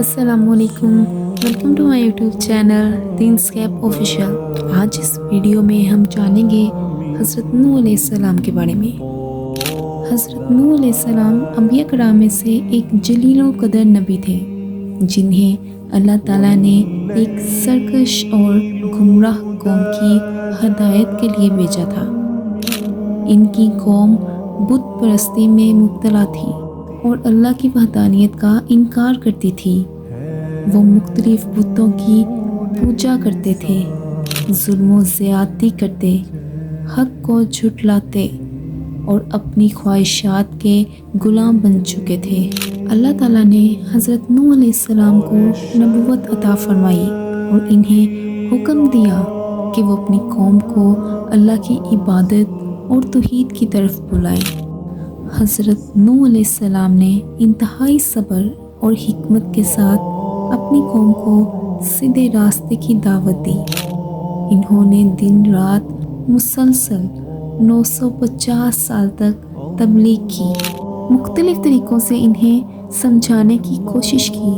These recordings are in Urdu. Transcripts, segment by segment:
السلام علیکم، welcome to my YouTube channel دینسکیپ آفیشیل۔ آج اس ویڈیو میں ہم جانیں گے حضرت نوح علیہ السلام کے بارے میں۔ حضرت نوح علیہ السلام انبیاء کرام میں سے ایک جلیل و قدر نبی تھے، جنہیں اللہ تعالیٰ نے ایک سرکش اور گمراہ قوم کی ہدایت کے لیے بھیجا تھا۔ ان کی قوم بت پرستی میں مبتلا تھی اور اللہ کی وحدانیت کا انکار کرتی تھی۔ وہ مختلف بتوں کی پوجا کرتے تھے، ظلم و زیادتی کرتے، حق کو جھٹلاتے اور اپنی خواہشات کے غلام بن چکے تھے۔ اللہ تعالیٰ نے حضرت نوح علیہ السلام کو نبوت عطا فرمائی اور انہیں حکم دیا کہ وہ اپنی قوم کو اللہ کی عبادت اور توحید کی طرف بلائیں۔ حضرت نوح علیہ السلام نے انتہائی صبر اور حکمت کے ساتھ اپنی قوم کو سیدھے راستے کی دعوت دی۔ انہوں نے دن رات مسلسل 950 سال تک تبلیغ کی، مختلف طریقوں سے انہیں سمجھانے کی کوشش کی،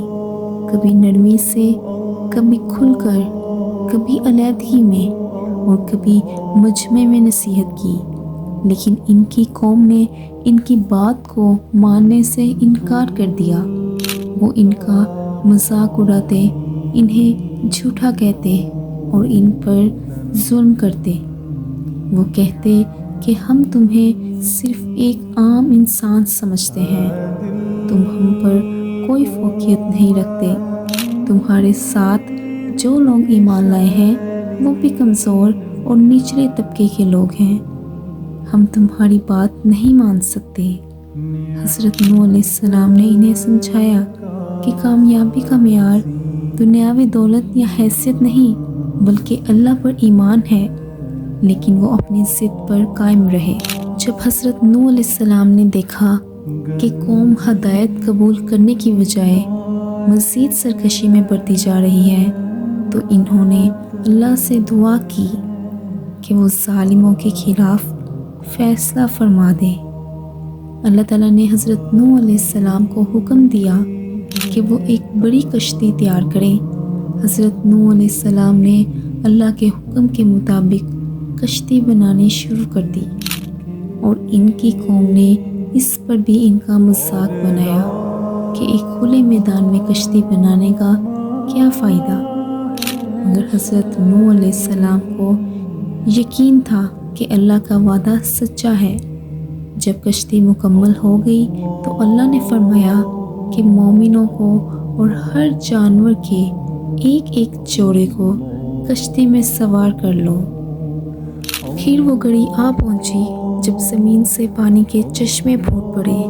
کبھی نرمی سے، کبھی کھل کر، کبھی علیحدگی میں اور کبھی مجمع میں نصیحت کی، لیکن ان کی قوم نے ان کی بات کو ماننے سے انکار کر دیا۔ وہ ان کا مذاق اڑاتے، انہیں جھوٹا کہتے اور ان پر ظلم کرتے۔ وہ کہتے کہ ہم تمہیں صرف ایک عام انسان سمجھتے ہیں، تم ہم پر کوئی فوقیت نہیں رکھتے، تمہارے ساتھ جو لوگ ایمان لائے ہیں وہ بھی کمزور اور نچلے طبقے کے لوگ ہیں، ہم تمہاری بات نہیں مان سکتے۔ حضرت نوح علیہ السلام نے انہیں سمجھایا کہ کامیابی کا معیار دنیاوی دولت یا حیثیت نہیں بلکہ اللہ پر ایمان ہے، لیکن وہ اپنی ضد پر قائم رہے۔ جب حضرت نوح علیہ السلام نے دیکھا کہ قوم ہدایت قبول کرنے کی بجائے مزید سرکشی میں بڑھتی جا رہی ہے تو انہوں نے اللہ سے دعا کی کہ وہ ظالموں کے خلاف فیصلہ فرما دے۔ اللہ تعالیٰ نے حضرت نوح علیہ السلام کو حکم دیا کہ وہ ایک بڑی کشتی تیار کریں۔ حضرت نوح علیہ السلام نے اللہ کے حکم کے مطابق کشتی بنانی شروع کر دی اور ان کی قوم نے اس پر بھی ان کا مذاق بنایا کہ ایک کھلے میدان میں کشتی بنانے کا کیا فائدہ، مگر حضرت نوح علیہ السلام کو یقین تھا کہ اللہ کا وعدہ سچا ہے۔ جب کشتی مکمل ہو گئی تو اللہ نے فرمایا کہ مومنوں کو اور ہر جانور کے ایک ایک جوڑے کو کشتی میں سوار کر لو۔ پھر وہ گھڑی آ پہنچی جب زمین سے پانی کے چشمے پھوٹ پڑے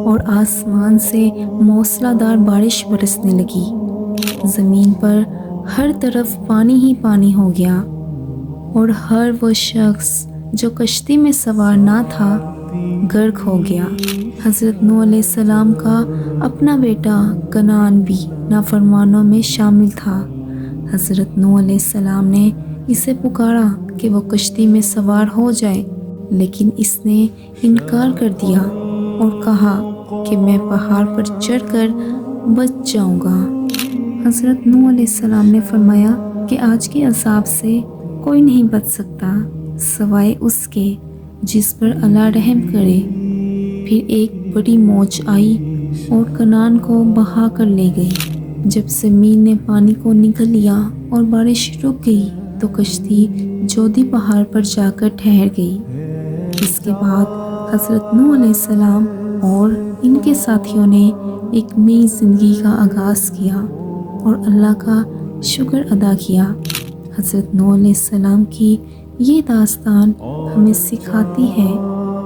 اور آسمان سے موسلا دار بارش برسنے لگی۔ زمین پر ہر طرف پانی ہی پانی ہو گیا اور ہر وہ شخص جو کشتی میں سوار نہ تھا غرق ہو گیا۔ حضرت نوح علیہ السلام کا اپنا بیٹا کنعان بھی نافرمانوں میں شامل تھا۔ حضرت نوح علیہ السلام نے اسے پکارا کہ وہ کشتی میں سوار ہو جائے، لیکن اس نے انکار کر دیا اور کہا کہ میں پہاڑ پر چڑھ کر بچ جاؤں گا۔ حضرت نوح علیہ السلام نے فرمایا کہ آج کے عذاب سے کوئی نہیں بچ سکتا سوائے اس کے جس پر اللہ رحم کرے۔ پھر ایک بڑی موج آئی اور کنعان کو بہا کر لے گئی۔ جب زمین نے پانی کو نگل لیا اور بارش رک گئی تو کشتی جودی پہاڑ پر جا کر ٹھہر گئی۔ اس کے بعد حضرت نوح علیہ السلام اور ان کے ساتھیوں نے ایک نئی زندگی کا آغاز کیا اور اللہ کا شکر ادا کیا۔ حضرت نوح علیہ السلام کی یہ داستان ہمیں سکھاتی ہے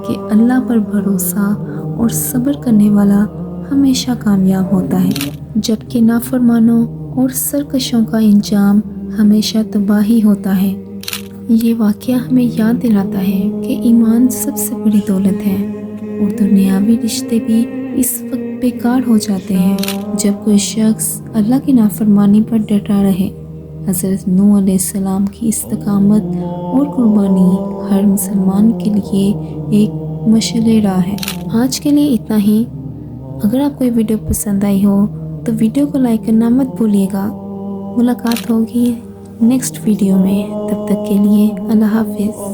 کہ اللہ پر بھروسہ اور صبر کرنے والا ہمیشہ کامیاب ہوتا ہے، جبکہ نافرمانوں اور سرکشوں کا انجام ہمیشہ تباہی ہوتا ہے۔ یہ واقعہ ہمیں یاد دلاتا ہے کہ ایمان سب سے بڑی دولت ہے اور دنیاوی رشتے بھی اس وقت بیکار ہو جاتے ہیں جب کوئی شخص اللہ کی نافرمانی پر ڈٹا رہے۔ حضرت نوح علیہ السلام کی استقامت اور قربانی ہر مسلمان کے لیے ایک مشعل راہ ہے۔ آج کے لیے اتنا ہی۔ اگر آپ کو یہ ویڈیو پسند آئی ہو تو ویڈیو کو لائک کرنا مت بھولیے گا۔ ملاقات ہوگی نیکسٹ ویڈیو میں، تب تک کے لیے اللہ حافظ۔